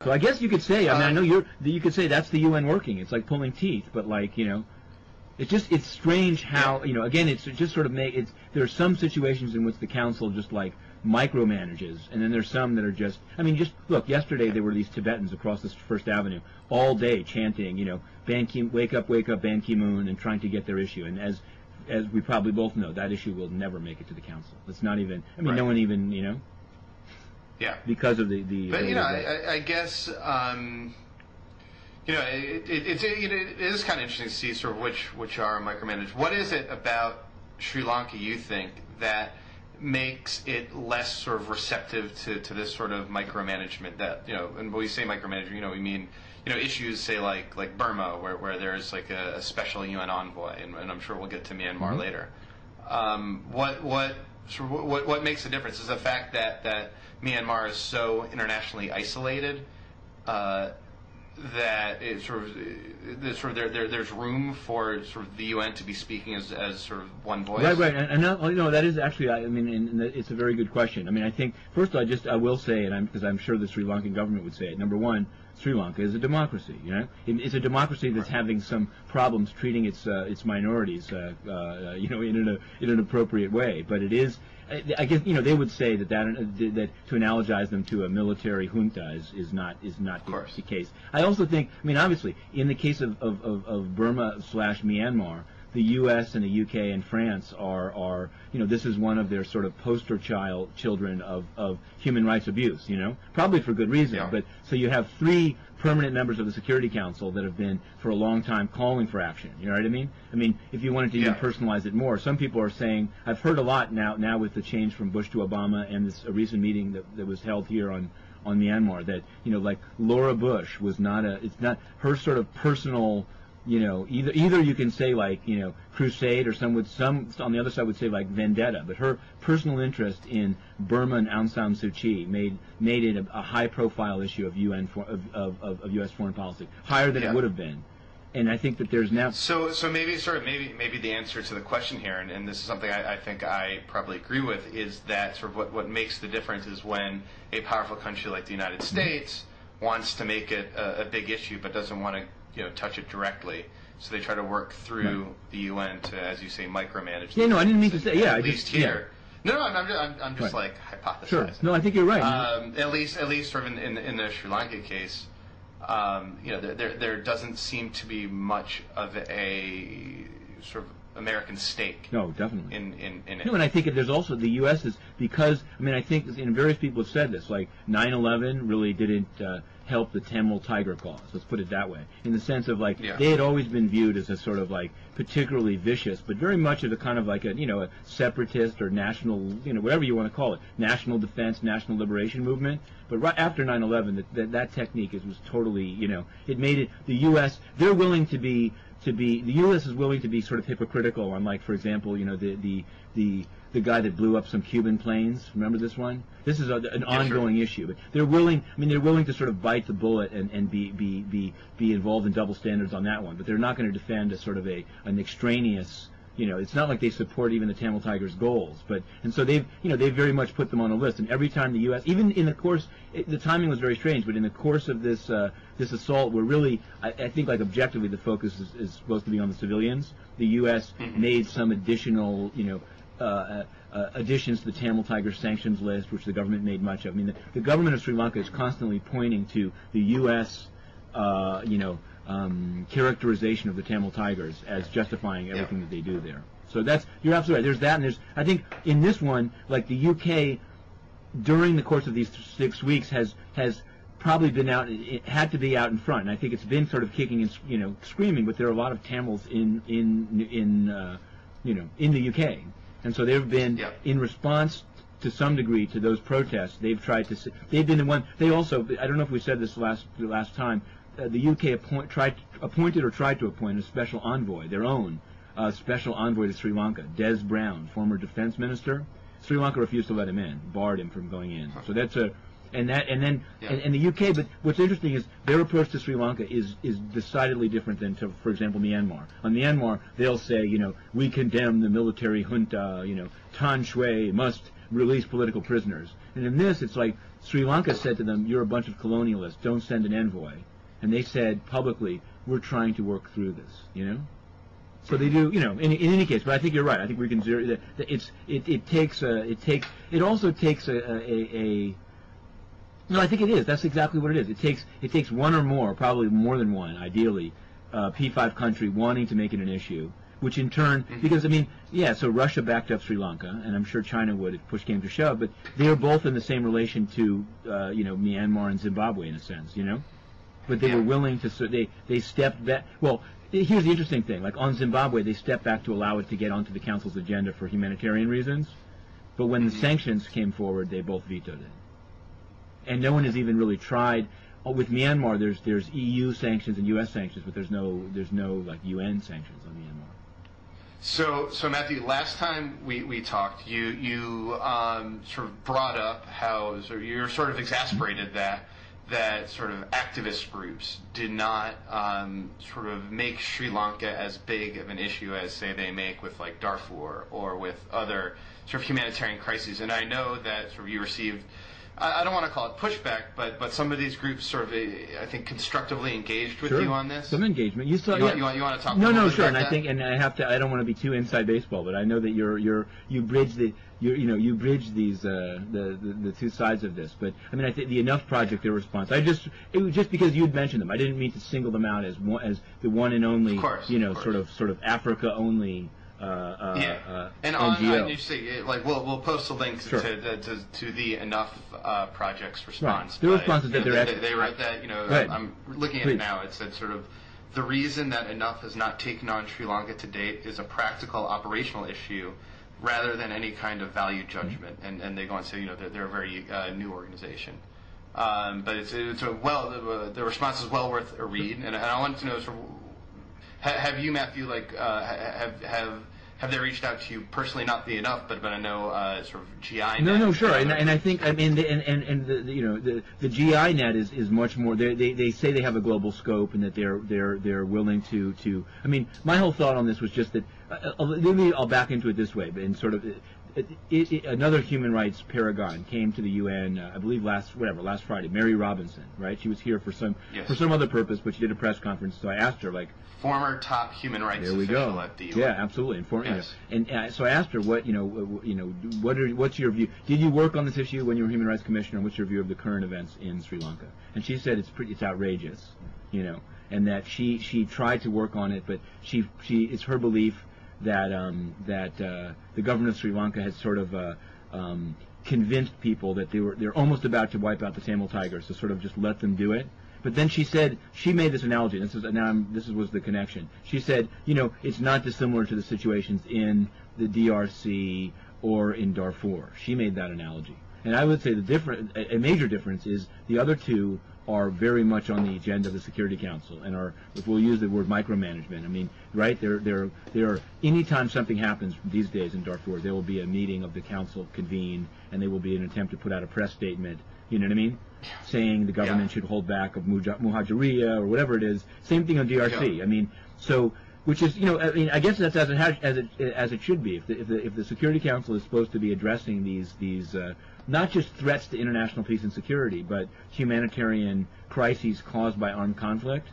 So I guess you could say, I mean, I know you could say that's the UN working. It's like pulling teeth, but like, you know, it's strange how, you know, again, it's just sort of there are some situations in which the council just like micromanages, and then there's some that are just, I mean, just look, yesterday there were these Tibetans across this First Avenue all day chanting, you know, wake up, Ban Ki-moon, and trying to get their issue. And as we probably both know, that issue will never make it to the council. It's not even, I mean, no one even, you know. Yeah. Because of the But, you know, I guess, you know, it is kind of interesting to see sort of which are micromanaged. What is it about Sri Lanka, you think, that makes it less sort of receptive to this sort of micromanagement that, you know, and when we say micromanagement, you know, we mean, you know, issues, say, like Burma, where there's like a special UN envoy, and I'm sure we'll get to Myanmar later. What makes the difference is the fact that Myanmar is so internationally isolated that it there's room for sort of the UN to be speaking as sort of one voice. Right, and you know, that is actually, I mean, it's a very good question. I mean, I think first I will say, and because I'm sure the Sri Lankan government would say it. Number one, Sri Lanka is a democracy. You know, it's a democracy that's having some problems treating its minorities, you know, in an appropriate way. But it is, I guess, you know, they would say that to analogize them to a military junta is not the case. I also think, I mean, obviously, in the case of Burma/Myanmar, the U.S. and the U.K. and France are you know, this is one of their sort of poster children of human rights abuse, you know, probably for good reason. Yeah. But so you have 3 permanent members of the Security Council that have been for a long time calling for action. You know what I mean? I mean, if you wanted to even personalize it more, some people are saying, I've heard a lot now with the change from Bush to Obama and a recent meeting that was held here on Myanmar, that, you know, like Laura Bush was it's not her sort of personal, you know, either you can say like, you know, crusade, or some on the other side would say like vendetta, but her personal interest in Burma and Aung San Suu Kyi made it a high profile issue of of U.S. foreign policy, higher than it would have been. And I think that there's now so maybe the answer to the question here, and this is something I think I probably agree with, is that sort of what makes the difference is when a powerful country like the United States wants to make it a big issue but doesn't want to, you know, touch it directly, so they try to work through the UN to, as you say, micromanage. Yeah, no, I didn't mean to say. Yeah, at least here. Yeah. No, I'm just like hypothesizing. Sure. No, I think you're right. At least sort of in the Sri Lanka case, you know, there doesn't seem to be much of a sort of American stake. No, definitely. In it. No, and I think there's also the U.S. is, because, I mean, I think, and various people have said this, like 9/11 really didn't help the Tamil Tiger cause. Let's put it that way, in the sense of like they had always been viewed as a sort of like particularly vicious, but very much of a kind of like a, you know, a separatist or national, you know, whatever you want to call it, national defense, national liberation movement. But right after 9/11, that technique was totally, you know, it made it, the U.S. they're willing to be the U.S. is willing to be sort of hypocritical on, like, for example, you know, the guy that blew up some Cuban planes. Remember this one? This is an ongoing issue, but they're willing. I mean, they're willing to sort of bite the bullet and be involved in double standards on that one. But they're not going to defend a sort of an extraneous. You know, it's not like they support even the Tamil Tigers' goals, and so they've very much put them on a list. And every time the U.S., even in the course, the timing was very strange, but in the course of this assault, we're really, I think, like objectively, the focus is supposed to be on the civilians. The U.S. made some additional, you know, additions to the Tamil Tiger sanctions list, which the government made much of. I mean, the government of Sri Lanka is constantly pointing to the U.S. You know. Characterization of the Tamil Tigers as justifying everything that they do there. So you're absolutely right. There's that, and I think in this one, like the UK, during the course of these 6 weeks, has probably been out. It had to be out in front, and I think it's been sort of kicking and, you know, screaming. But there are a lot of Tamils in you know, in the UK, and so they've been in response to some degree to those protests. They've been the one. They also, I don't know if we said this last time. The UK tried to appoint a special envoy, their own special envoy to Sri Lanka, Des Brown, former defense minister. Sri Lanka refused to let him in, barred him from going in. So that's and the UK. But what's interesting is their approach to Sri Lanka is decidedly different than to, for example, Myanmar. On Myanmar, they'll say, you know, we condemn the military junta. You know, Tan Shui must release political prisoners. And in this, it's like Sri Lanka said to them, you're a bunch of colonialists, don't send an envoy. And they said publicly, we're trying to work through this, you know? So they do, you know, in any case, but I think you're right. I think we can zero that it also takes no, I think it is. That's exactly what it is. It takes one or more, probably more than one, ideally, P5 country wanting to make it an issue, which in turn, because I mean, yeah, so Russia backed up Sri Lanka, and I'm sure China would if push came to shove, but they are both in the same relation to, you know, Myanmar and Zimbabwe in a sense, you know? But they were willing to, so they stepped back. Well, here's the interesting thing. Like on Zimbabwe, they stepped back to allow it to get onto the Council's agenda for humanitarian reasons. But when the sanctions came forward, they both vetoed it. And no one has even really tried. With Myanmar, there's EU sanctions and U.S. sanctions, but there's no like UN sanctions on Myanmar. So Matthew, last time we talked, you sort of brought up how you're sort of exasperated that sort of activist groups did not sort of make Sri Lanka as big of an issue as, say, they make with like Darfur or with other sort of humanitarian crises. And I know that sort of you received, I don't want to call it pushback, but some of these groups sort of, I think, constructively engaged with you on this. Some engagement. You want to talk? No, sure. And I think, and I have to. I don't want to be too inside baseball, but I know that you bridge these the two sides of this. But I mean, I think the Enough Project, their response. It was just because you'd mentioned them. I didn't mean to single them out as the one and only, sort of Africa only. And NGO. on you see, like we'll post a link to the Enough Project's response. Right. The response is that they wrote that. I'm looking at it now. It said sort of the reason that Enough has not taken on Sri Lanka to date is a practical operational issue rather than any kind of value judgment. And they go on to say they're a very new organization. But it's the response is well worth a read. And I wanted to know sort of, have you, Matthew, like have they reached out to you personally? Not the Enough, but I know sort of GI. No, sure, and I think the GI net is much more. They say they have a global scope and that they're willing to. I mean, my whole thought on this was just that. Maybe I'll back into it this way, but in sort of. Another human rights paragon came to the UN, I believe last Friday. Mary Robinson, right? She was here for some other purpose, but she did a press conference. So I asked her, like, former top human rights official at the UN. Yeah, absolutely. So I asked her, what's your view? Did you work on this issue when you were Human Rights Commissioner? And what's your view of the current events in Sri Lanka? And she said it's outrageous, and that she tried to work on it, but it's her belief that the government of Sri Lanka has sort of convinced people that they're almost about to wipe out the Tamil Tigers, so sort of just let them do it. But then she said, she made this analogy. This was the connection. She said, it's not dissimilar to the situations in the DRC or in Darfur. She made that analogy, and I would say a major difference is the other two are very much on the agenda of the Security Council and are, if we'll use the word micromanagement, I mean, right, anytime something happens these days in Darfur, there will be a meeting of the Council convened, and there will be an attempt to put out a press statement, you know what I mean, saying the government should hold back of Muhajiria or whatever it is. Same thing on DRC. Yeah. I mean, so, which is, I mean, I guess that's as it should be. If the Security Council is supposed to be addressing these not just threats to international peace and security, but humanitarian crises caused by armed conflict,